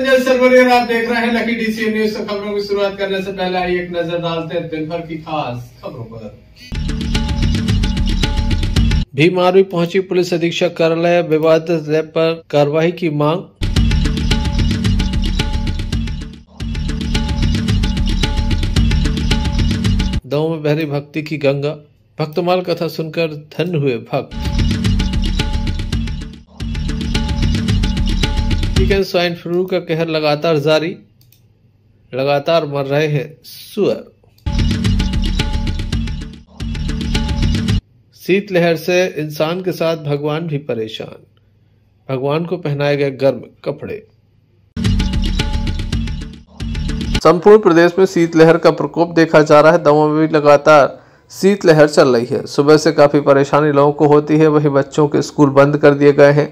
संजय सरवरिया, आप देख रहे हैं लकी डीसी न्यूज। तो खबरों की शुरुआत करने से पहले आइए एक नजर डालते हैं दिन भर की खास खबरों पर। भीम आर्मी पहुंची पुलिस अधीक्षक कार्यालय, विवादित रैप पर कार्रवाई की मांग। दमोह में बहरी भक्ति की गंगा, भक्तमाल कथा सुनकर धन्य हुए भक्त। चिकन स्वाइन फ्लू का कहर लगातार जारी, लगातार मर रहे हैं सुअर। शीतलहर से इंसान के साथ भगवान भी परेशान, भगवान को पहनाए गए गर्म कपड़े। संपूर्ण प्रदेश में शीतलहर का प्रकोप देखा जा रहा है। दमोह में भी लगातार शीतलहर चल रही है। सुबह से काफी परेशानी लोगों को होती है। वहीं बच्चों के स्कूल बंद कर दिए गए हैं,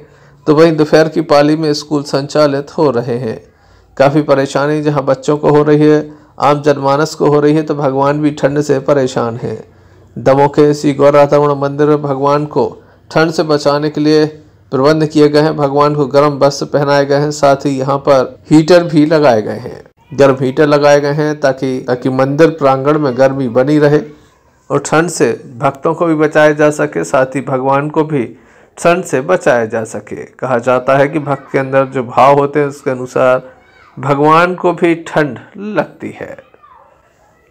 तो वहीं दोपहर की पाली में स्कूल संचालित हो रहे हैं। काफ़ी परेशानी जहां बच्चों को हो रही है, आम जनमानस को हो रही है, तो भगवान भी ठंड से परेशान हैं। दमोह के श्री गौर राधारमण मंदिर में भगवान को ठंड से बचाने के लिए प्रबंध किए गए हैं। भगवान को गर्म वस्त्र पहनाए गए हैं, साथ ही यहाँ पर हीटर भी लगाए गए हैं। गर्म हीटर लगाए गए हैं ताकि मंदिर प्रांगण में गर्मी बनी रहे और ठंड से भक्तों को भी बचाया जा सके, साथ ही भगवान को भी ठंड से बचाया जा सके। कहा जाता है कि भक्त के अंदर जो भाव होते हैं उसके अनुसार भगवान को भी ठंड लगती है।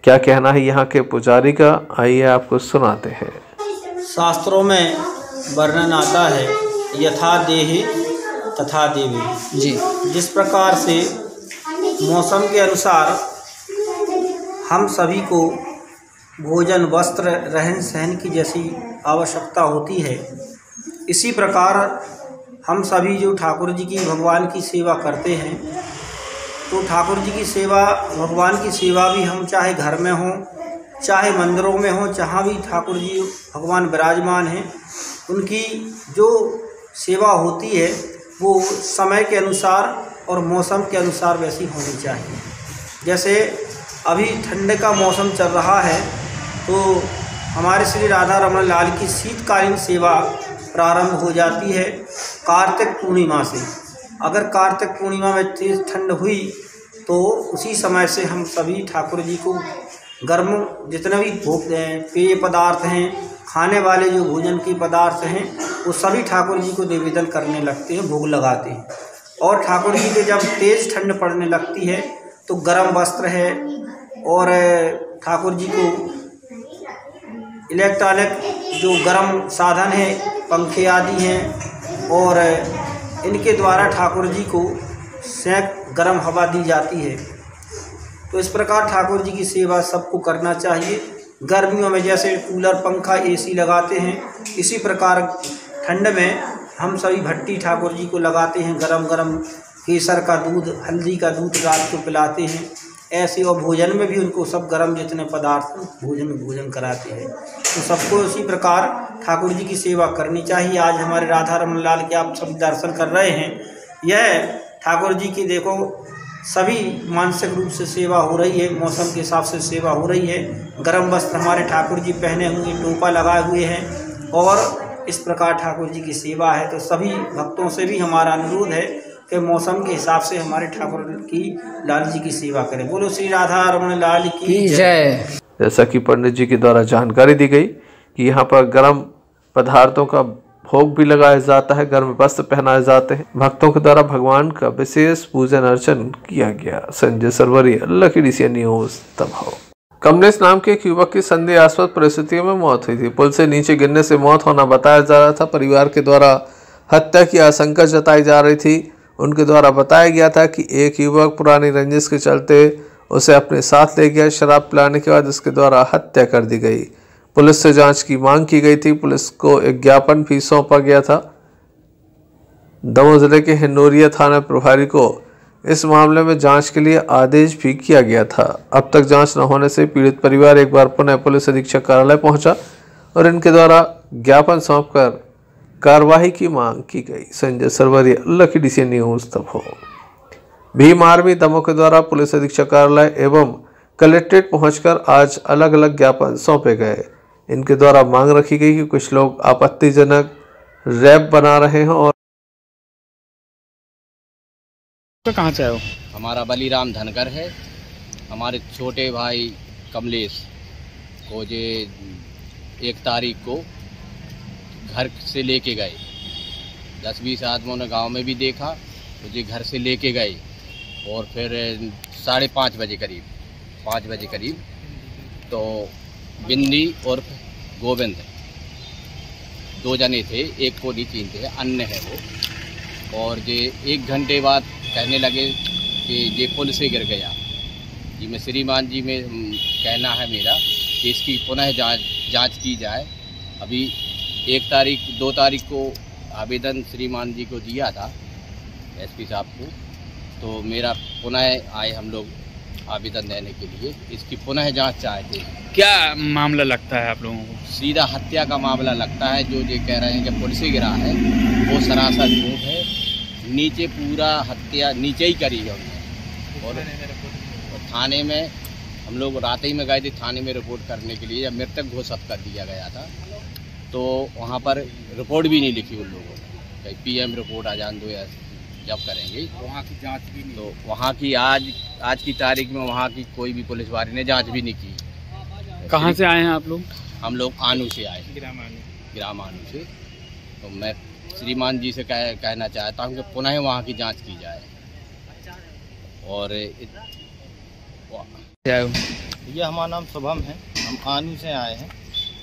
क्या कहना है यहाँ के पुजारी का, आइए आपको सुनाते हैं। शास्त्रों में वर्णन आता है, यथा देहि तथा देवी जी। जिस प्रकार से मौसम के अनुसार हम सभी को भोजन, वस्त्र, रहन सहन की जैसी आवश्यकता होती है, इसी प्रकार हम सभी जो ठाकुर जी की, भगवान की सेवा करते हैं, तो ठाकुर जी की सेवा, भगवान की सेवा भी हम चाहे घर में हों, चाहे मंदिरों में हों, जहाँ भी ठाकुर जी भगवान विराजमान हैं, उनकी जो सेवा होती है वो समय के अनुसार और मौसम के अनुसार वैसी होनी चाहिए। जैसे अभी ठंड का मौसम चल रहा है, तो हमारे श्री राधा रमण लाल की शीतकालीन सेवा प्रारंभ हो जाती है कार्तिक पूर्णिमा से। अगर कार्तिक पूर्णिमा में तेज ठंड हुई तो उसी समय से हम सभी ठाकुर जी को गर्म जितने भी पेय पदार्थ हैं, खाने वाले जो भोजन के पदार्थ हैं, वो सभी ठाकुर जी को निवेदन करने लगते हैं, भोग लगाते हैं। और ठाकुर जी के जब तेज ठंड पड़ने लगती है तो गर्म वस्त्र है और ठाकुर जी को इलेक्ट्रॉनिक जो गर्म साधन है, पंखे आदि हैं, और इनके द्वारा ठाकुर जी को सेंक गर्म हवा दी जाती है। तो इस प्रकार ठाकुर जी की सेवा सबको करना चाहिए। गर्मियों में जैसे कूलर, पंखा, एसी लगाते हैं, इसी प्रकार ठंड में हम सभी भट्टी ठाकुर जी को लगाते हैं, गरम गरम केसर का दूध, हल्दी का दूध रात को पिलाते हैं ऐसे। और भोजन में भी उनको सब गरम जितने पदार्थ भोजन कराते हैं। तो सबको इसी प्रकार ठाकुर जी की सेवा करनी चाहिए। आज हमारे राधा रमण लाल के आप सब दर्शन कर रहे हैं। यह ठाकुर जी की देखो सभी मानसिक रूप से सेवा हो रही है, मौसम के हिसाब से सेवा हो रही है। गरम वस्त्र हमारे ठाकुर जी पहने हुए, टोपा लगाए हुए हैं, और इस प्रकार ठाकुर जी की सेवा है। तो सभी भक्तों से भी हमारा अनुरोध है कि मौसम के हिसाब से हमारे ठाकुर की, लाल जी की सेवा करें। बोलो श्री राधा रमण लाल की जय। जैसा कि पंडित जी के द्वारा जानकारी दी गई कि यहाँ पर गर्म पदार्थों का भोग भी लगाया जाता है, गर्म वस्त्र पहनाए जाते हैं। भक्तों के द्वारा भगवान का विशेष पूजन अर्चन किया गया। Sanjay Sarwaria, lucky DC news, Damoh. Kamlesh नाम के एक युवक की संदेहास्पद परिस्थितियों में मौत हुई थी। पुल से नीचे गिरने से मौत होना बताया जा रहा था। परिवार के द्वारा हत्या की आशंका जताई जा रही थी। उनके द्वारा बताया गया था कि एक युवक पुरानी रंजिश के चलते उसे अपने साथ ले गया। शराब पिलाने के बाद उसके द्वारा हत्या कर दी गई। पुलिस से जांच की मांग की गई थी। पुलिस को एक ज्ञापन भी सौंपा गया था। दमोह जिले के हिंडोरिया थाना प्रभारी को इस मामले में जांच के लिए आदेश भी किया गया था। अब तक जांच न होने से पीड़ित परिवार एक बार पुनः पुलिस अधीक्षक कार्यालय पहुंचा और इनके द्वारा ज्ञापन सौंपकर कार्रवाई की मांग की गई। Sanjay Sarwaria, lucky DC news, Damoh. Bhim army Damoh के द्वारा पुलिस अधीक्षक कार्यालय एवं कलेक्ट्रेट पहुंचकर आज अलग अलग ज्ञापन सौंपे गए। इनके द्वारा मांग रखी गई कि कुछ लोग आपत्तिजनक रैप बना रहे हैं और कहाँ से आए हो? हमारा बलीराम धनकर है। हमारे छोटे भाई कमलेश को जे 1 तारीख को घर से लेके गए। 10-20 आदमियों ने गांव में भी देखा, मुझे घर से लेके गए और फिर 5:30 बजे करीब 5 बजे करीब तो बिंदी और गोविंद 2 जने थे, एक को नहीं चिन्हते, अन्य है वो। और ये 1 घंटे बाद कहने लगे कि ये पुल से गिर गया। जी मैं श्रीमान जी में कहना है मेरा कि इसकी पुनः जांच की जाए। अभी 2 तारीख को आवेदन श्रीमान जी को दिया था एसपी साहब को, तो मेरा पुनः आए हम लोग आवेदन देने के लिए, इसकी पुनः जांच चाहते हैं। क्या मामला लगता है आप लोगों को? सीधा हत्या का मामला लगता है। जो ये कह रहे हैं कि पुल से गिरा है वो सरासर झूठ है। नीचे पूरा हत्या नीचे ही करी है उन्होंने। और थाने में हम लोग रात ही में गए थे थाने में रिपोर्ट करने के लिए, जब मृतक घोषित कर दिया गया था तो वहाँ पर रिपोर्ट भी नहीं लिखी उन लोगों ने। कहीं पीएम रिपोर्ट आ जान दो या जब करेंगे, वहाँ की जांच भी नहीं। तो वहाँ की आज की तारीख में वहाँ की कोई भी पुलिस वाले ने जांच भी नहीं की। कहाँ से आए हैं आप लोग? हम लोग आनू से आए, ग्राम आनू से। तो मैं श्रीमान जी से कहना चाहता हूँ कि पुनः वहाँ की जांच की जाए। और ये हमारा नाम शुभम है, हम आनू से आए हैं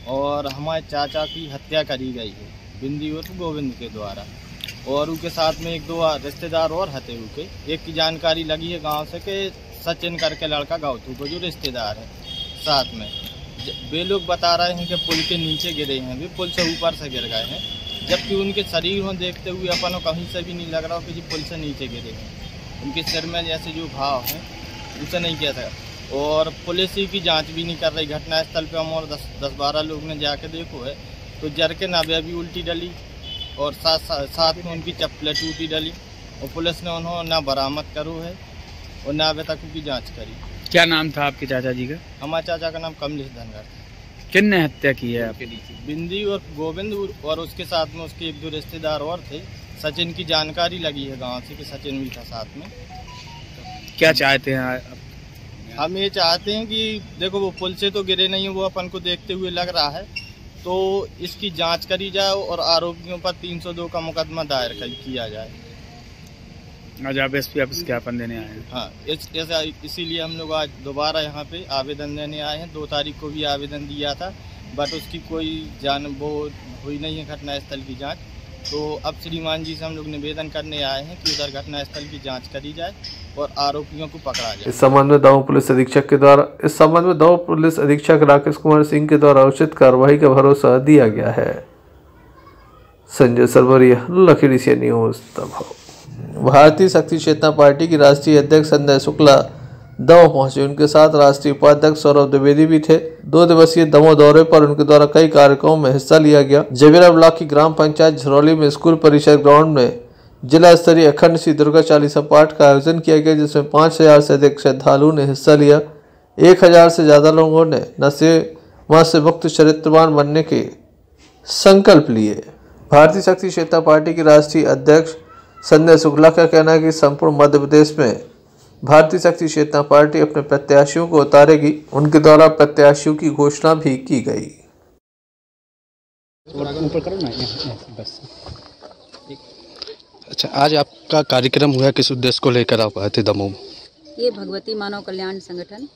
और हमारे चाचा की हत्या करी गई है बिंदी और गोविंद के द्वारा, और उनके साथ में 1-2 रिश्तेदार और हते हुए। एक की जानकारी लगी है गांव से कि सचिन करके लड़का गौतू को जो रिश्तेदार है साथ में, वे लोग बता रहे हैं कि पुल के नीचे गिरे हैं, वे पुल से ऊपर से गिर गए हैं, जबकि उनके शरीर में देखते हुए अपन कहीं से भी नहीं लग रहा हो कि जी पुल से नीचे गिरे हैं। उनके सिर में जैसे जो घाव हैं उसे नहीं किया था, और पुलिस ही की जांच भी नहीं कर रही। घटनास्थल पे हम और 10-12 लोग ने जाके देखो है तो जर के नावे भी उल्टी डली और साथ में उनकी चप्पलें टूटी डली, और पुलिस ने उन्होंने ना बरामद करो है और ना अभी तक उनकी जांच करी। क्या नाम था आपके चाचा जी का? हमारे चाचा का नाम कमलेश धनगर था। किन्ने हत्या की है आपके? बिंदी और गोविंद, और उसके साथ में उसके 1-2 रिश्तेदार और थे। सचिन की जानकारी लगी है गाँव से कि सचिन भी था साथ में। क्या चाहते हैं हम ये चाहते हैं कि देखो वो पुल से तो गिरे नहीं, वो अपन को देखते हुए लग रहा है, तो इसकी जांच करी जाए और आरोपियों पर 302 का मुकदमा दायर किया जाए। आज आप एसपी ऑफिस ज्ञापन देने आए हैं? हाँ, इसीलिए हम लोग आज दोबारा यहाँ पे आवेदन देने आए हैं। 2 तारीख को भी आवेदन दिया था, बट उसकी कोई वो हुई नहीं है घटनास्थल की जाँच। तो अब श्रीमान जी से हम लोग निवेदन करने आए हैं कि उधर घटनास्थल की जांच करी जाए और आरोपियों को पकड़ा जाए। इस संबंध में दाऊ पुलिस अधीक्षक राकेश कुमार सिंह के द्वारा उचित कार्रवाई का भरोसा दिया गया है। संजय सरवरिया, लखीडी से न्यूज दबाव। भारतीय शक्ति चेतना पार्टी की राष्ट्रीय अध्यक्ष संजय शुक्ला दमोह पहुंचे। उनके साथ राष्ट्रीय उपाध्यक्ष सौरभ द्विवेदी भी थे। 2 दिवसीय दमोह दौरे पर उनके द्वारा कई कार्यक्रमों में हिस्सा लिया गया। जबीरा ब्लॉक की ग्राम पंचायत झरौली में स्कूल परिसर ग्राउंड में जिला स्तरीय अखंड श्री दुर्गा चालीसा पाठ का आयोजन किया गया, जिसमें 5000 से अधिक श्रद्धालुओं ने हिस्सा लिया। 1000 से ज्यादा लोगों ने नशे से मुक्त चरित्रवान बनने के संकल्प लिए। भारतीय शक्ति चेतना पार्टी की राष्ट्रीय अध्यक्ष संजय शुक्ला का कहना है कि संपूर्ण मध्य प्रदेश में भारतीय शक्ति चेतना पार्टी अपने प्रत्याशियों को उतारेगी। उनके द्वारा प्रत्याशियों की घोषणा भी की गई। अच्छा, आज आपका कार्यक्रम हुआ, किस उद्देश्य को लेकर आप आए थे दमोह? ये भगवती मानव कल्याण संगठन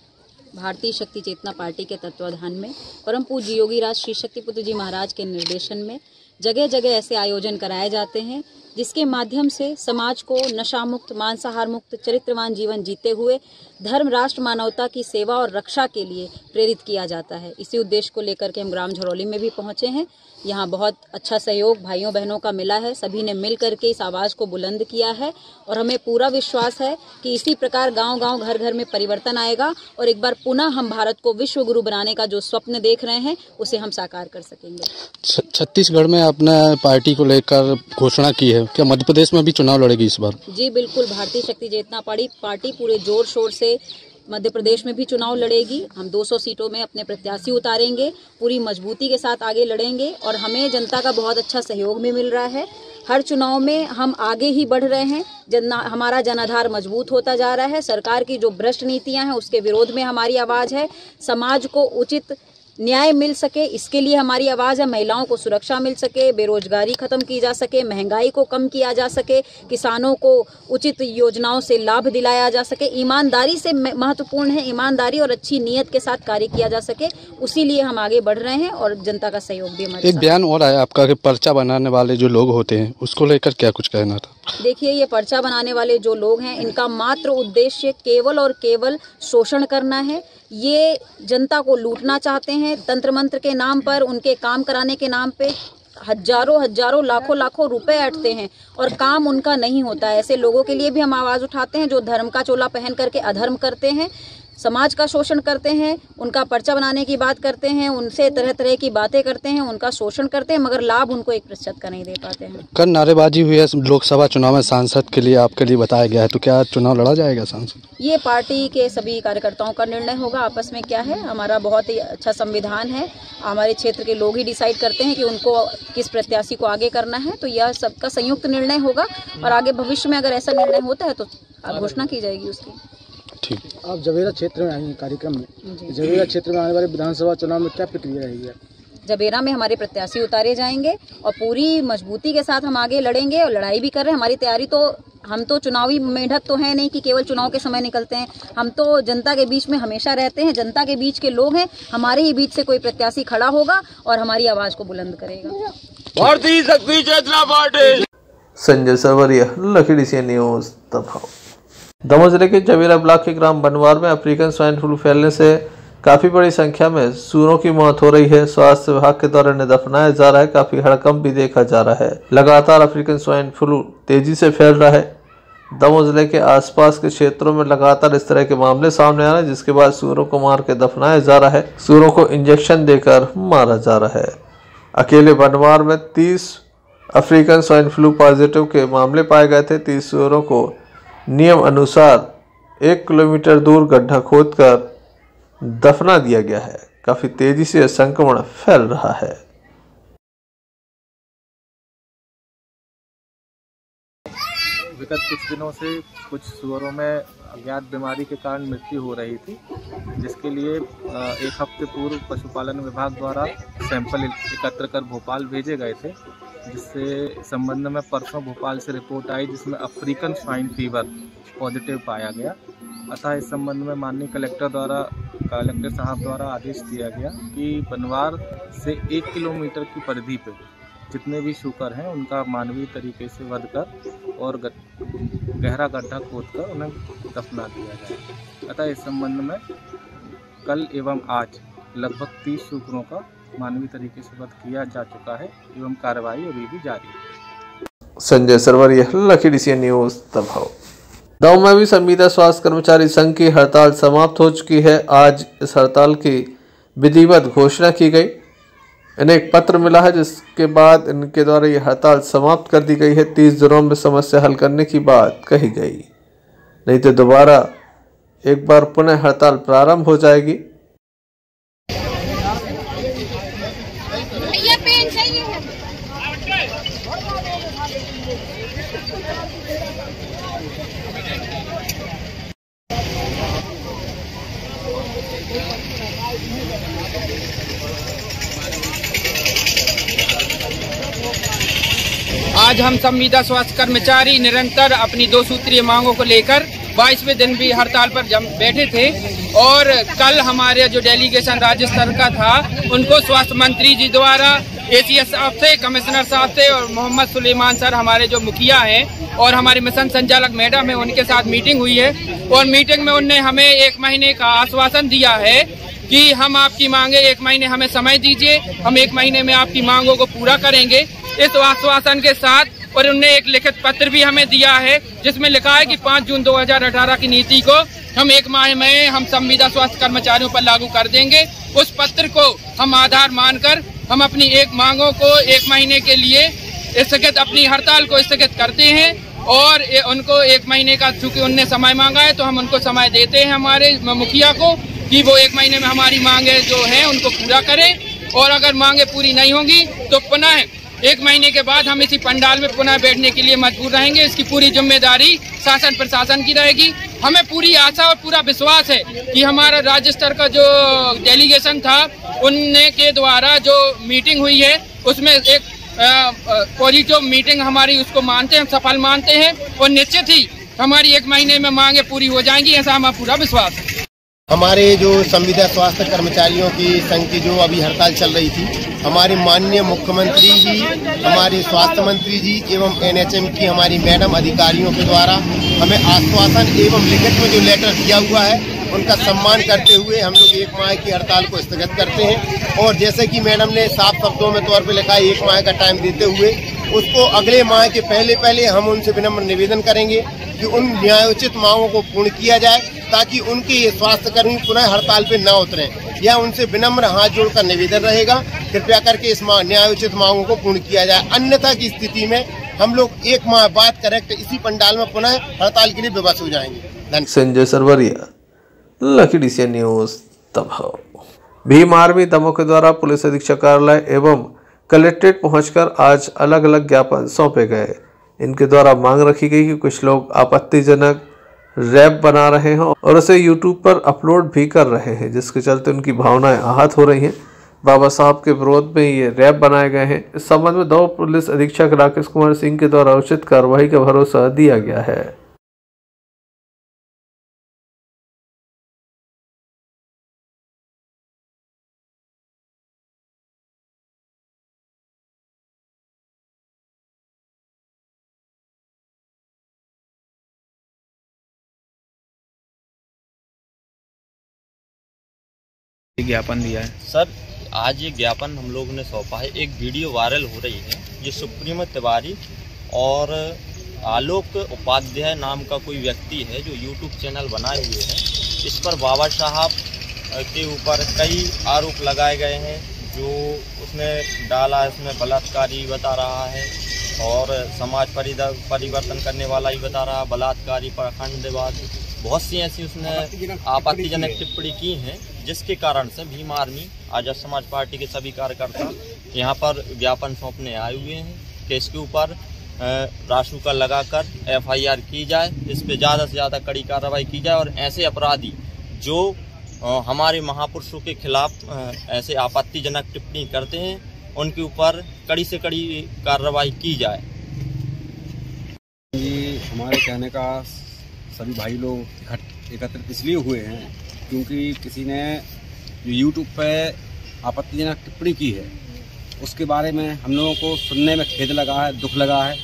भारतीय शक्ति चेतना पार्टी के तत्वाधान में परम पूज्य योगी राज श्री शक्तिपुत्र जी महाराज के निर्देशन में जगह जगह ऐसे आयोजन कराए जाते हैं, जिसके माध्यम से समाज को नशा मुक्त, मांसाहार मुक्त, चरित्रवान जीवन जीते हुए धर्म, राष्ट्र, मानवता की सेवा और रक्षा के लिए प्रेरित किया जाता है। इसी उद्देश्य को लेकर के हम ग्राम झरौली में भी पहुंचे हैं। यहाँ बहुत अच्छा सहयोग भाइयों बहनों का मिला है। सभी ने मिल करके इस आवाज़ को बुलंद किया है और हमें पूरा विश्वास है कि इसी प्रकार गांव-गांव, घर-घर में परिवर्तन आएगा और एक बार पुनः हम भारत को विश्व गुरु बनाने का जो स्वप्न देख रहे हैं उसे हम साकार कर सकेंगे। छत्तीसगढ़ में आपने पार्टी को लेकर घोषणा की है, क्या मध्य प्रदेश में भी चुनाव लड़ेगी इस बार? जी बिल्कुल, भारतीय शक्ति चेतना पार्टी पूरे जोर शोर से मध्य प्रदेश में भी चुनाव लड़ेगी। हम 200 सीटों में अपने प्रत्याशी उतारेंगे, पूरी मजबूती के साथ आगे लड़ेंगे और हमें जनता का बहुत अच्छा सहयोग भी मिल रहा है। हर चुनाव में हम आगे ही बढ़ रहे हैं। हमारा जनाधार मजबूत होता जा रहा है। सरकार की जो भ्रष्ट नीतियां हैं उसके विरोध में हमारी आवाज़ है। समाज को उचित न्याय मिल सके इसके लिए हमारी आवाज़ है। महिलाओं को सुरक्षा मिल सके, बेरोजगारी खत्म की जा सके, महंगाई को कम किया जा सके, किसानों को उचित योजनाओं से लाभ दिलाया जा सके। ईमानदारी से महत्वपूर्ण है, ईमानदारी और अच्छी नीयत के साथ कार्य किया जा सके, उसी लिए हम आगे बढ़ रहे हैं और जनता का सहयोग भी हमारे साथ। एक बयान और आया आपका कि पर्चा बनाने वाले जो लोग होते हैं उसको लेकर क्या कुछ कहना था? देखिए, ये पर्चा बनाने वाले जो लोग हैं इनका मात्र उद्देश्य केवल और केवल शोषण करना है। ये जनता को लूटना चाहते हैं। तंत्र मंत्र के नाम पर, उनके काम कराने के नाम पे हजारों लाखों रुपए ऐंठते हैं और काम उनका नहीं होता है। ऐसे लोगों के लिए भी हम आवाज़ उठाते हैं जो धर्म का चोला पहन करके अधर्म करते हैं, समाज का शोषण करते हैं, उनका पर्चा बनाने की बात करते हैं, उनसे तरह तरह की बातें करते हैं, उनका शोषण करते हैं, मगर लाभ उनको 1% का नहीं दे पाते हैं। कल नारेबाजी हुई है लोकसभा चुनाव में, सांसद के लिए आपके लिए बताया गया है, तो क्या चुनाव लड़ा जाएगा सांसद? ये पार्टी के सभी कार्यकर्ताओं का निर्णय होगा। आपस में क्या है, हमारा बहुत ही अच्छा संविधान है। हमारे क्षेत्र के लोग ही डिसाइड करते हैं कि उनको किस प्रत्याशी को आगे करना है, तो यह सबका संयुक्त निर्णय होगा और आगे भविष्य में अगर ऐसा निर्णय होता है तो घोषणा की जाएगी उसकी। ठीक। आप जवेरा क्षेत्र में आएंगे कार्यक्रम में, जवेरा क्षेत्र में आने वाले विधानसभा चुनाव में क्या प्रक्रिया रहेगी? जवेरा में हमारे प्रत्याशी उतारे जाएंगे और पूरी मजबूती के साथ हम आगे लड़ेंगे और लड़ाई भी कर रहे हैं। हमारी तैयारी तो, हम तो चुनावी मेढक तो है नहीं कि केवल चुनाव के समय निकलते हैं। हम तो जनता के बीच में हमेशा रहते हैं, जनता के बीच के लोग हैं। हमारे ही बीच से कोई प्रत्याशी खड़ा होगा और हमारी आवाज़ को बुलंद करेगा। भारतीय शक्ति चेतना पार्टी। संजय सरवरिया, लखीडी सी न्यूज़ दबाव। दमोह जिले के जवेरा ब्लॉक के ग्राम बनवार में अफ्रीकन स्वाइन फ्लू फैलने से काफ़ी बड़ी संख्या में सूअरों की मौत हो रही है। स्वास्थ्य विभाग के द्वारा इन्हें दफनाया जा रहा है। काफ़ी हड़कंप भी देखा जा रहा है। लगातार अफ्रीकन स्वाइन फ्लू तेजी से फैल रहा है। दमोह जिले के आसपास के क्षेत्रों में लगातार इस तरह के मामले सामने आ रहे हैं, जिसके बाद सूअरों को मार के दफनाया जा रहा है। सूअरों को इंजेक्शन देकर मारा जा रहा है। अकेले बनवार में 30 अफ्रीकन स्वाइन फ्लू पॉजिटिव के मामले पाए गए थे। 30 सूअरों को नियम अनुसार 1 किलोमीटर दूर गड्ढा खोदकर दफना दिया गया है। काफी तेजी से संक्रमण फैल रहा है। विगत कुछ दिनों से कुछ सूअरों में अज्ञात बीमारी के कारण मृत्यु हो रही थी, जिसके लिए 1 हफ्ते पूर्व पशुपालन विभाग द्वारा सैंपल एकत्र कर भोपाल भेजे गए थे, जिससे संबंध में परसों भोपाल से रिपोर्ट आई जिसमें अफ्रीकन स्वाइन फीवर पॉजिटिव पाया गया। अतः इस संबंध में माननीय कलेक्टर साहब द्वारा आदेश दिया गया कि बनवार से 1 किलोमीटर की परिधि पे जितने भी शूकर हैं उनका मानवीय तरीके से वध कर और गहरा गड्ढा खोदकर उन्हें दफना दिया जाए। अतः इस संबंध में कल एवं आज लगभग 30 शूकरों का मानवीय तरीके से वध किया जा चुका है एवं कार्रवाई अभी भी जारी है। संजय सरवरिया, लखीडी सी न्यूज़ दबाव। दमोह में भी संविदा स्वास्थ्य कर्मचारी संघ की हड़ताल समाप्त हो चुकी है। आज इस हड़ताल की विधिवत घोषणा की गई। इन्हें एक पत्र मिला है जिसके बाद इनके द्वारा ये हड़ताल समाप्त कर दी गई है। 30 दिनों में समस्या हल करने की बात कही गई, नहीं तो दोबारा एक बार पुनः हड़ताल प्रारंभ हो जाएगी। आज हम संविदा स्वास्थ्य कर्मचारी निरंतर अपनी 2 सूत्रीय मांगों को लेकर 22वें दिन भी हड़ताल पर बैठे थे और कल हमारे जो डेलीगेशन राज्य स्तर का था उनको स्वास्थ्य मंत्री जी द्वारा एसीएस साहब से, कमिश्नर साहब से और मोहम्मद सुलेमान सर हमारे जो मुखिया हैं और हमारे मिशन संचालक मैडम है उनके साथ मीटिंग हुई है और मीटिंग में उनने हमें 1 महीने का आश्वासन दिया है कि हम आपकी मांगे 1 महीने हमें समय दीजिए, हम 1 महीने में आपकी मांगों को पूरा करेंगे। इस आश्वासन के साथ और उन्होंने एक लिखित पत्र भी हमें दिया है जिसमें लिखा है कि 5 जून 2018 की नीति को हम 1 माह में हम संविदा स्वास्थ्य कर्मचारियों पर लागू कर देंगे। उस पत्र को हम आधार मानकर हम अपनी 1 मांगों को 1 महीने के लिए स्थगित, अपनी हड़ताल को स्थगित करते हैं और उनको 1 महीने का, चूंकि उनने समय मांगा है तो हम उनको समय देते हैं हमारे मुखिया को कि वो 1 महीने में हमारी मांगे जो हैं उनको पूरा करें और अगर मांगे पूरी नहीं होंगी तो पुनः 1 महीने के बाद हम इसी पंडाल में पुनः बैठने के लिए मजबूर रहेंगे। इसकी पूरी जिम्मेदारी शासन प्रशासन की रहेगी। हमें पूरी आशा और पूरा विश्वास है कि हमारा राज्य स्तर का जो डेलीगेशन था उनने के द्वारा जो मीटिंग हुई है उसमें एक पॉजिटिव मीटिंग हमारी उसको मानते हैं, सफल मानते हैं और निश्चित ही हमारी 1 महीने में मांगे पूरी हो जाएंगी, ऐसा हमें पूरा विश्वास है। हमारे जो संविदा स्वास्थ्य कर्मचारियों की संघ की जो अभी हड़ताल चल रही थी, हमारे माननीय मुख्यमंत्री जी, हमारे स्वास्थ्य मंत्री जी एवं एनएचएम की हमारी मैडम अधिकारियों के द्वारा हमें आश्वासन एवं लिखित में जो लेटर दिया हुआ है उनका सम्मान करते हुए हम लोग 1 माह की हड़ताल को स्थगित करते हैं। और जैसे कि मैडम ने साफ शब्दों में तौर पे लिखा है 1 माह का टाइम देते हुए उसको अगले माह के पहले हम उनसे विनम्र निवेदन करेंगे कि उन न्यायोचित मांगों को पूर्ण किया जाए ताकि उनके ये स्वास्थ्यकर्मी पुनः हड़ताल पे न उतरें। यह उनसे विनम्र हाथ जोड़कर निवेदन रहेगा, कृपया करके इस न्यायोचित मांगों को पूर्ण किया जाए। अन्यथा की स्थिति में हम लोग 1 माह बाद करेक्ट इसी पंडाल में पुनः हड़ताल के लिए विवश हो जाएंगे। Sanjay Sarwaria, lucky DCN news, Damoh. Bhim army Damoh के द्वारा पुलिस अधीक्षक कार्यालय एवं कलेक्ट्रेट पहुंचकर आज अलग अलग ज्ञापन सौंपे गए। इनके द्वारा मांग रखी गई कि कुछ लोग आपत्तिजनक रैप बना रहे हैं और उसे यूट्यूब पर अपलोड भी कर रहे हैं, जिसके चलते उनकी भावनाएं आहत हो रही हैं। बाबा साहब के विरोध में ये रैप बनाए गए हैं। इस संबंध में दमोह पुलिस अधीक्षक राकेश कुमार सिंह के द्वारा उचित कार्रवाई का भरोसा दिया गया है। ज्ञापन दिया है सर। आज ये ज्ञापन हम लोगों ने सौंपा है। एक वीडियो वायरल हो रही है, ये सुप्रीमो तिवारी और आलोक उपाध्याय नाम का कोई व्यक्ति है जो यूट्यूब चैनल बनाए हुए हैं। इस पर बाबा साहब के ऊपर कई आरोप लगाए गए हैं। जो उसने डाला इसमें बलात्कारी बता रहा है और समाज परिवर्तन करने वाला ही बता रहा, बलात्कारी, पाखंडवाद, बहुत सी ऐसी उसने आपत्तिजनक टिप्पणी की हैं, जिसके कारण से भीम आर्मी आजाद समाज पार्टी के सभी कार्यकर्ता यहाँ पर ज्ञापन सौंपने आए हुए हैं कि इसके ऊपर रासुका लगाकर FIR की जाए, इस पे ज़्यादा से ज़्यादा कड़ी कार्रवाई की जाए और ऐसे अपराधी जो हमारे महापुरुषों के खिलाफ ऐसे आपत्तिजनक टिप्पणी करते हैं उनके ऊपर कड़ी से कड़ी कार्रवाई की जाए। ये हमारे कहने का सभी भाई लोग एकत्रित इसलिए हुए हैं क्योंकि किसी ने जो यूट्यूब पे आपत्तिजनक टिप्पणी की है उसके बारे में हम लोगों को सुनने में खेद लगा है, दुख लगा है।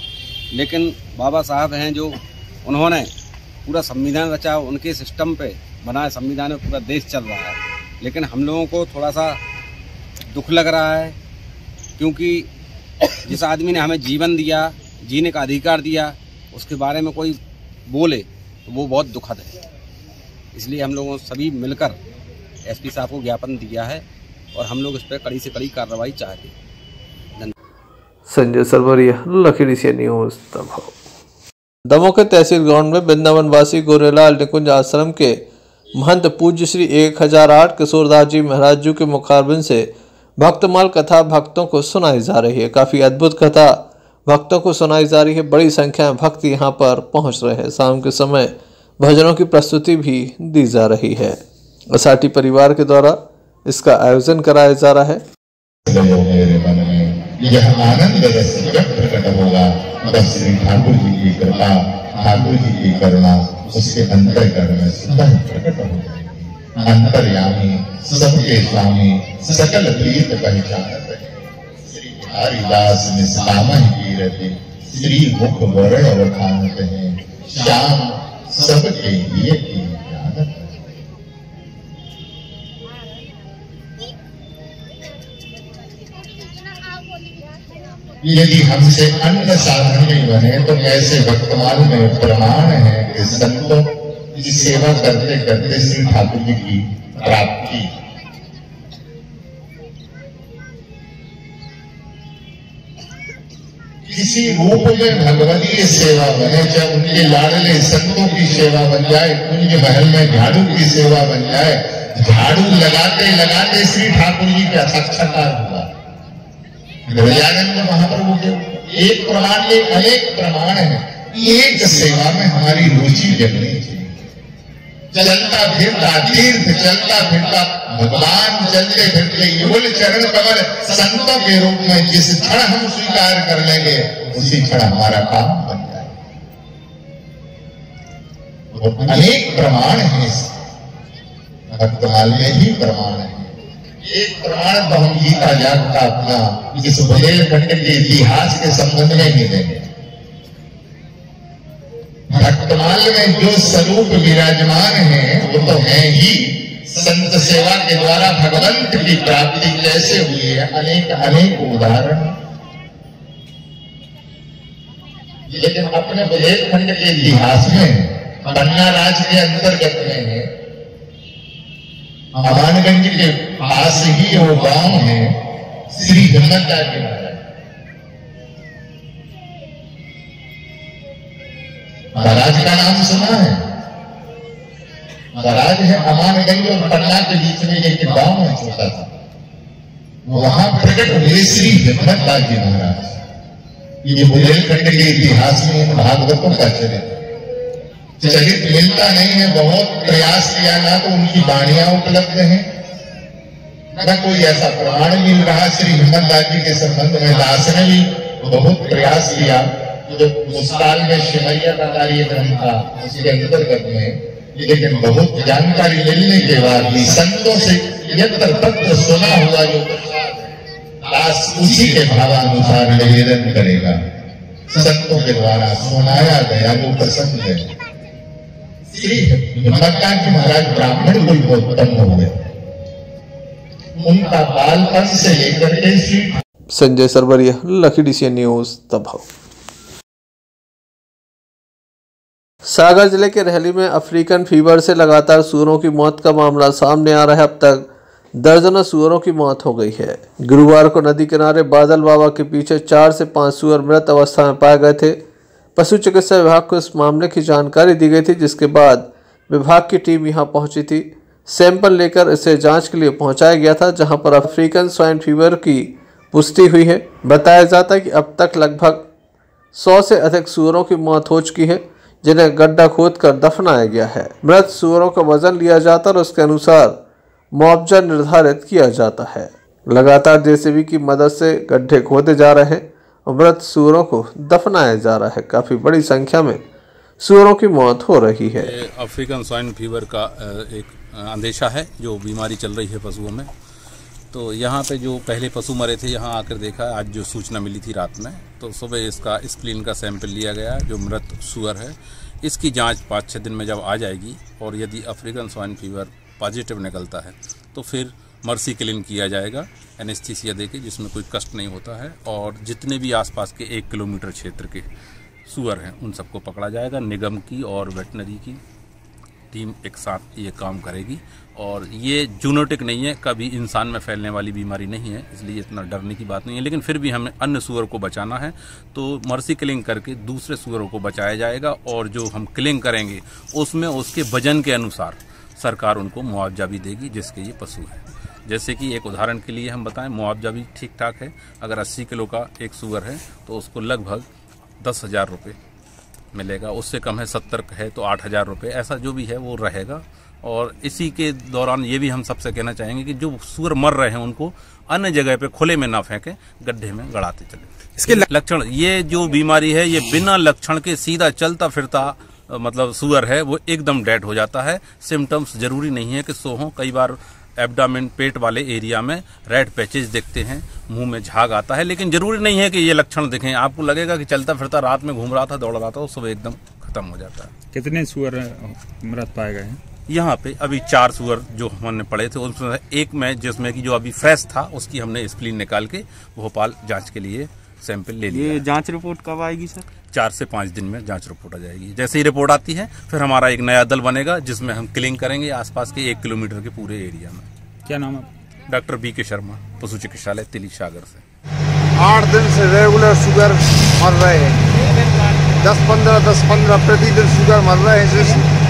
लेकिन बाबा साहब हैं जो उन्होंने पूरा संविधान रचा, उनके सिस्टम पे बनाए संविधान में पूरा देश चल रहा है। लेकिन हम लोगों को थोड़ा सा दुख लग रहा है क्योंकि जिस आदमी ने हमें जीवन दिया, जीने का अधिकार दिया, उसके बारे में कोई बोले तो वो बहुत दुखद है। इसलिए हम लोगों सभी मिलकर SP साहब को ज्ञापन दिया है और हम लोग इस पर कड़ी से कड़ी कार्रवाई चाहते हैं। Sanjay Sarwaria, lucky DCN news, Damoh. Damoh के तहसील ग्राउंड में वृंदावन वासी गोरेलाल निकुंज आश्रम के महंत पूज्य श्री 1008 किशोरदास जी महाराज जी के मुखारबिंद से भक्तमाल कथा भक्तों को सुनाई जा रही है। काफी अद्भुत कथा भक्तों को सुनाई जा रही है। बड़ी संख्या में भक्त यहाँ पर पहुँच रहे हैं। शाम के समय भजनों की प्रस्तुति भी दी जा रही है। असाटी परिवार के द्वारा इसका आयोजन कराया जा रहा है। मेरे मन में यह आनंद रस जब प्रकट होगा, बस श्री ठाकुर जी की कृपा, ठाकुर जी की करुणा उसके अंतःकरण में स्वतः प्रकट हो जाएगी। अंतर्यामी, सबके स्वामी, सकल प्रीत पहचानत है। श्री हरिदास निष्कामहि कीरति, श्री मुख वरण वखानत है। श्याम सबके लिए की जानत है। यदि हमसे अन्न साधन नहीं बने तो ऐसे वर्तमान में प्रमाण है कि संतों की सेवा करते करते श्री ठाकुर जी की प्राप्ति। किसी रूप में भगवतीय सेवा बने, चाहे उनके लाडले संतों की सेवा बन जाए, कुंज महल में झाड़ू की सेवा बन जाए, झाड़ू लगाते लगाते श्री ठाकुर जी का साक्षात्कार हुआ। गजानंद महाप्रभु के एक प्रमाण में अनेक प्रमाण है। एक सेवा में हमारी रुचि जगनी चाहिए। चलता फिरता तीर्थ, चलता फिरता भगवान, चलते फिरते युगल चरण कमल संतों के रूप में जिस क्षण हम स्वीकार कर लेंगे उसी क्षण हमारा काम बन जाए। और अनेक प्रमाण है, भक्तमाल में ही प्रमाण है। एक प्रमाण तो हम गीता जाग का अपना इस बुंदेलखंड के इतिहास के संबंध में ही देंगे। भक्तमाल में जो स्वरूप विराजमान है वो तो है ही। संत सेवा के द्वारा भगवंत की प्राप्ति कैसे हुई है, अनेक अनेक उदाहरण। लेकिन अपने बुंदेलखंड के इतिहास में पन्ना राज के अंतर्गत में है, अमानगंज के पास ही वो गांव है श्री हिम्मतदास के महाराज। महाराज का नाम सुना है? महाराज है अमानगंज और पन्ना के बीच में एक गांव है छोटा सा, वहां प्रकट हुए श्री हिम्मतदास जी महाराज। ये बुंदेलखंड के इतिहास में इन भागवतों का चरित्र मिलता नहीं है। बहुत प्रयास किया, ना तो उनकी वाणियां उपलब्ध हैं, न कोई ऐसा प्रमाण मिल रहा श्री हिम्मतदास जी के संबंध में। दास ने भी बहुत प्रयास किया। जो उस काल में शिवैया का कार्यक्रम था उसके अंतर्गत में, लेकिन बहुत जानकारी मिलने के बाद भी संतों से यत्र तत्र सुना हुआ जो दास उसी के भावानुसार निवेदन करेगा। संतों के द्वारा सुनाया गया वो प्रसंग है। श्री हिम्मतदास जी महाराज ब्राह्मण कुल को उत्पन्न हुए। उनका बालपन से लेकर के Shri Sanjay Sarwaria, lucky DCN news, दबाव। सागर जिले के रहली में अफ्रीकन फीवर से लगातार सूअरों की मौत का मामला सामने आ रहा है। अब तक दर्जनों सूअरों की मौत हो गई है। गुरुवार को नदी किनारे बादल बाबा के पीछे 4 से 5 सूअर मृत अवस्था में पाए गए थे। पशु चिकित्सा विभाग को इस मामले की जानकारी दी गई थी, जिसके बाद विभाग की टीम यहां पहुंची थी। सैंपल लेकर इसे जांच के लिए पहुंचाया गया था, जहां पर अफ्रीकन स्वाइन फीवर की पुष्टि हुई है। बताया जाता है कि अब तक लगभग 100 से अधिक सूअरों की मौत हो चुकी है, जिन्हें गड्ढा खोदकर दफनाया गया है। मृत सूअरों का वजन लिया जाता है और उसके अनुसार मुआवजा निर्धारित किया जाता है। लगातार जेसीबी की मदद से गड्ढे खोदे जा रहे हैं और मृत सूअरों को दफनाया जा रहा है। काफी बड़ी संख्या में सूअरों की मौत हो रही है। अफ्रीकन स्वाइन फीवर का एक अंदेशा है, जो बीमारी चल रही है पशुओं में। तो यहाँ पे जो पहले पशु मरे थे, यहाँ आकर देखा, आज जो सूचना मिली थी रात में, तो सुबह इसका स्प्लीन का सैंपल लिया गया। जो मृत सूअर है इसकी जांच 5-6 दिन में जब आ जाएगी और यदि अफ्रीकन स्वाइन फीवर पॉजिटिव निकलता है तो फिर मर्सी क्लीन किया जाएगा एनेस्थीसिया देके, जिसमें कोई कष्ट नहीं होता है। और जितने भी आसपास के 1 किलोमीटर क्षेत्र के सूअर हैं उन सबको पकड़ा जाएगा। निगम की और वेटनरी की टीम एक साथ ये काम करेगी। और ये जूनोटिक नहीं है, कभी इंसान में फैलने वाली बीमारी नहीं है, इसलिए इतना डरने की बात नहीं है। लेकिन फिर भी हमें अन्य सूअर को बचाना है, तो मर्सी किलिंग करके दूसरे सूअरों को बचाया जाएगा। और जो हम किलिंग करेंगे उसमें उसके वजन के अनुसार सरकार उनको मुआवजा भी देगी जिसके ये पशु है। जैसे कि एक उदाहरण के लिए हम बताएं, मुआवजा भी ठीक ठाक है। अगर 80 किलो का एक सूअर है तो उसको लगभग 10,000 रुपये मिलेगा। उससे कम है 70 है तो 8,000 रुपये, ऐसा जो भी है वो रहेगा। और इसी के दौरान ये भी हम सबसे कहना चाहेंगे कि जो सूअर मर रहे हैं उनको अन्य जगह पे खुले में ना फेंकें, गड्ढे में गड़ाते चले। इसके लक्षण, ये जो बीमारी है ये बिना लक्षण के सीधा चलता फिरता मतलब सूअर है वो एकदम डेड हो जाता है। सिम्टम्स जरूरी नहीं है कि सो हों। कई बार एब्डामेन, पेट वाले एरिया में रेड पैचेज दिखते हैं, मुंह में झाग आता है, लेकिन जरूरी नहीं है कि ये लक्षण दिखें। आपको लगेगा कि चलता फिरता रात में घूम रहा था, दौड़ रहा था, वो सुबह एकदम खत्म हो जाता है। कितने सूअर मृत पाए गए हैं? यहाँ पे अभी 4 सूअर जो हमने पड़े थे, उसमें एक में जिसमें कि जो अभी फ्रेश था उसकी हमने स्प्लीन निकाल के भोपाल जांच के लिए सैंपल ले लिया। ये जांच रिपोर्ट कब आएगी सर? 4 से 5 दिन में जांच रिपोर्ट आ जाएगी। जैसे ही रिपोर्ट आती है फिर हमारा एक नया दल बनेगा जिसमें हम क्लिंग करेंगे आसपास के 1 किलोमीटर के पूरे एरिया में। क्या नाम है? डॉक्टर BK शर्मा, पशु चिकित्सालय तिली सागर से। 8 दिन से रेगुलर शुगर मर रहे हैं, 10-15 प्रतिदिन शुगर मर रहे हैं। जिस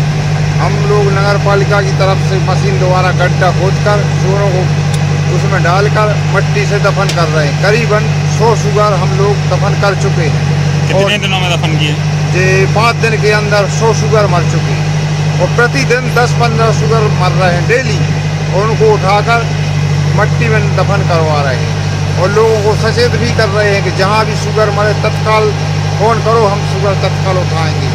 हम लोग नगर पालिका की तरफ से मशीन द्वारा गड्ढा खोदकर सूअरों को उसमें डालकर मट्टी से दफन कर रहे हैं। करीबन 100 शुगर हम लोग दफन कर चुके हैं। कितने दिनों में दफन किए? जे 5 दिन के अंदर 100 शुगर मर चुके हैं और प्रतिदिन 10-15 शुगर मर रहे हैं डेली, और उनको उठाकर मट्टी में दफन करवा रहे हैं और लोगों को सचेत भी कर रहे हैं कि जहाँ भी शुगर मरे तत्काल फोन करो, हम शुगर तत्काल उठाएंगे।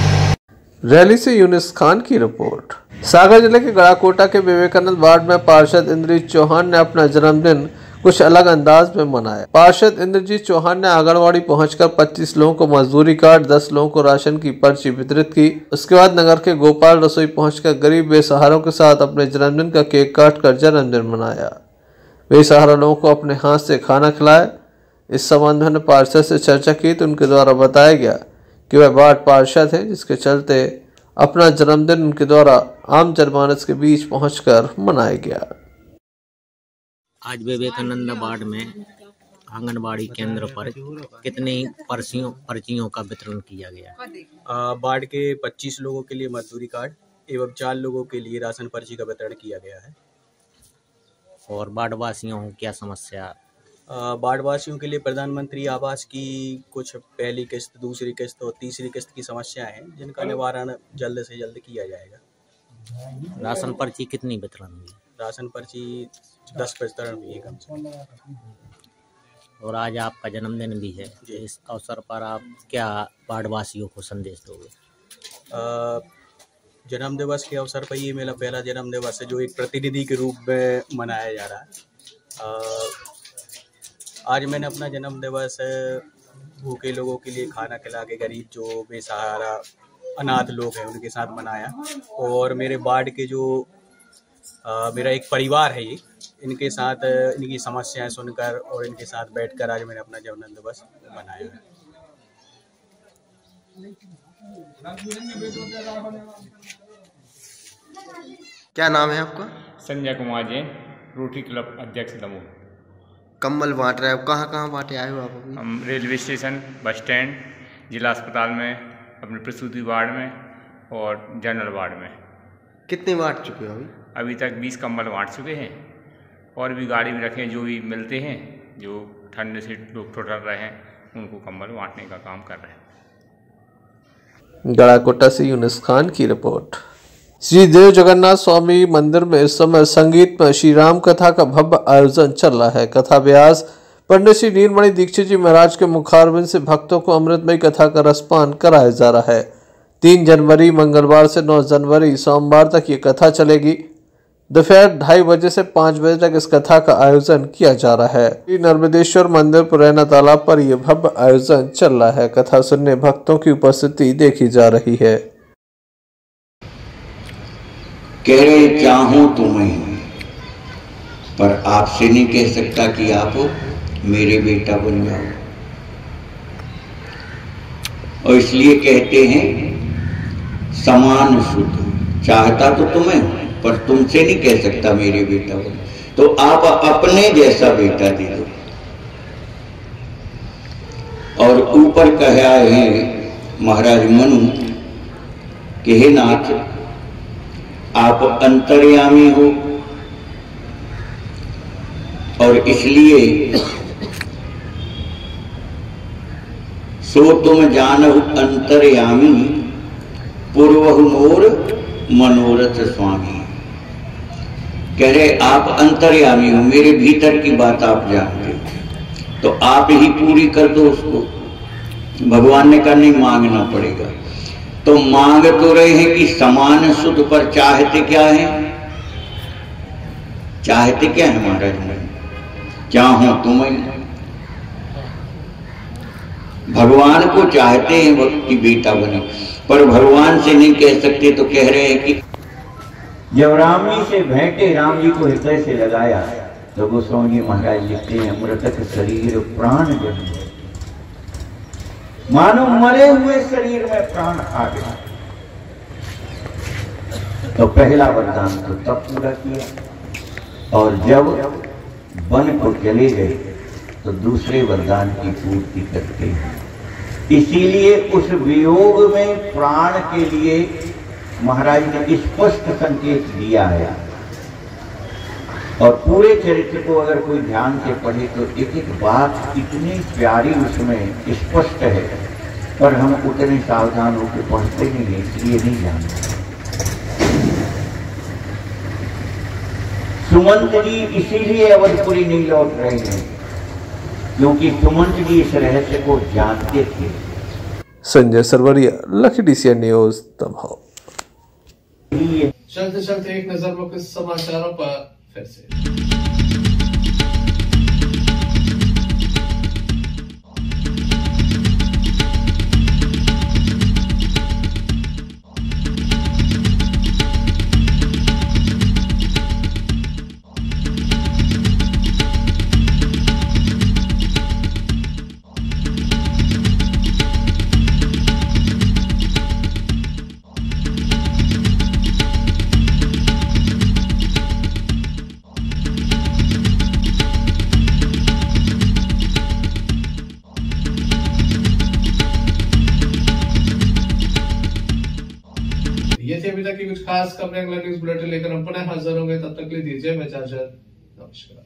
रैली से यूनिस खान की रिपोर्ट। सागर जिले के गड़ाकोटा के विवेकानंद वार्ड में पार्षद इंद्रजीत चौहान ने अपना जन्मदिन कुछ अलग अंदाज में मनाया। पार्षद इंद्रजीत चौहान ने आंगनबाड़ी पहुंचकर 25 लोगों को मजदूरी कार्ड, 10 लोगों को राशन की पर्ची वितरित की। उसके बाद नगर के गोपाल रसोई पहुंचकर गरीब बेसहारों के साथ अपने जन्मदिन का केक काटकर जन्मदिन मनाया। बेसहारा लोगों को अपने हाथ से खाना खिलाया। इस संबंध में पार्षद से चर्चा की तो उनके द्वारा बताया गया कि वह वार्ड पार्षद है, जिसके चलते अपना जन्मदिन उनके द्वारा आम जनमानस के बीच पहुंचकर मनाया गया। आज विवेकानंद वार्ड में आंगनबाड़ी केंद्र पर कितनी पर्चियों का वितरण किया गया? वार्ड के 25 लोगों के लिए मजदूरी कार्ड एवं 4 लोगों के लिए राशन पर्ची का वितरण किया गया है। और वार्ड वासियों को क्या समस्या? वार्ड वासियों के लिए प्रधानमंत्री आवास की कुछ पहली किस्त, दूसरी किस्त और तीसरी किस्त की समस्याएं हैं, जिनका निवारण जल्द से जल्द किया जाएगा। राशन पर्ची कितनी वितरण हुई? राशन पर्ची 10 वितरण हुई है कम से कम। और आज आपका जन्मदिन भी है, इस अवसर पर आप क्या वार्ड वासियों को संदेश दोगे? जन्म दिवस के अवसर पर ये मेरा पहला जन्म दिवस है जो एक प्रतिनिधि के रूप में मनाया जा रहा है। आज मैंने अपना जन्म दिवस भूखे लोगों के लिए खाना खिला के, गरीब जो बेसहारा अनाथ लोग हैं उनके साथ मनाया। और मेरे वार्ड के जो मेरा एक परिवार है, ये इनके साथ इनकी समस्याएं सुनकर और इनके साथ बैठकर आज मैंने अपना जन्म दिवस मनाया है। क्या नाम है आपका? संजय कुमार जैन, रोटरी क्लब अध्यक्ष दमोह। कम्बल बांट रहे हो, कहाँ कहाँ बांटे आए हो आप अभी? हम रेलवे स्टेशन, बस स्टैंड, जिला अस्पताल में, अपने प्रसूति वार्ड में और जनरल वार्ड में। कितने बांट चुके हो अभी? अभी तक 20 कम्बल बांट चुके हैं और भी गाड़ी में रखे हैं, जो भी मिलते हैं, जो ठंड से लोग ठुठर रहे हैं, उनको कम्बल बांटने का काम कर रहे हैं। गड़ाकोटा से यूनिस खान की रिपोर्ट। श्री देव जगन्नाथ स्वामी मंदिर में इस समय संगीत में श्री राम कथा का भव्य आयोजन चल रहा है। कथा व्यास पंडित श्री नीलमणि दीक्षित जी महाराज के मुखारबिंद से भक्तों को अमृतमयी कथा का रसपान कराया जा रहा है। 3 जनवरी मंगलवार से 9 जनवरी सोमवार तक ये कथा चलेगी। दोपहर 2:30 बजे से 5 बजे तक इस कथा का आयोजन किया जा रहा है। श्री नर्मदेश्वर मंदिर पुरैना तालाब पर यह भव्य आयोजन चल रहा है। कथा सुनने भक्तों की उपस्थिति देखी जा रही है। कह रहे चाहूं तुम्हें, पर आपसे नहीं कह सकता कि आप मेरे बेटा बन जाओ। और इसलिए कहते हैं समान शुद्ध, चाहता तो तुम्हें पर तुमसे नहीं कह सकता मेरे बेटा बन, तो आप अपने जैसा बेटा दे दो। और ऊपर कहा है महाराज मनु कि हे नाथ, आप अंतर्यामी हो और इसलिए सो तुम जानहु अंतर्यामी, पूर्वहु मोर मनोरथ स्वामी। कह रहे आप अंतर्यामी हो, मेरे भीतर की बात आप जानते हो, तो आप ही पूरी कर दो उसको। भगवान ने कहा नहीं, मांगना पड़ेगा। तो मांग तो रहे हैं कि समान शुद्ध, पर चाहते क्या है? चाहते क्या है महाराज? चाहो तुम्हें, भगवान को चाहते हैं वक्त की बेटा बने, पर भगवान से नहीं कह सकते। तो कह रहे हैं कि जब राम जी से भेंटे, राम जी को हृदय से लगाया, तो गोस्वामी महाराज लिखते हैं मृतक शरीर प्राण जन्म, मानो मरे हुए शरीर में प्राण आ गया। तो पहला वरदान तो तब पूरा किया, और जब वन को चले गए तो दूसरे वरदान की पूर्ति करते हैं। इसीलिए उस वियोग में प्राण के लिए महाराज ने स्पष्ट संकेत दिया है और पूरे चरित्र को अगर कोई ध्यान से पढ़े तो एक एक बात इतनी प्यारी उसमें स्पष्ट है, पर हम उतने सावधान होकर पढ़ते नहीं हैं, इसलिए नहीं जानते। सुमंत जी इसीलिए अवधपुरी नहीं लौट रहे हैं, क्योंकि सुमंत जी इस रहस्य को जानते थे। Sanjay Sarwaria, lucky DCN news, Damoh. चलते चलते एक नजर मुख्य समाचारों पर फिर से। ये थे अभी तक की कुछ खास खबरें। अगला न्यूज बुलेटिन लेकर हम पुनः हाजिर होंगे, तब तक के लिए दीजिए मैं इजाजत। नमस्कार।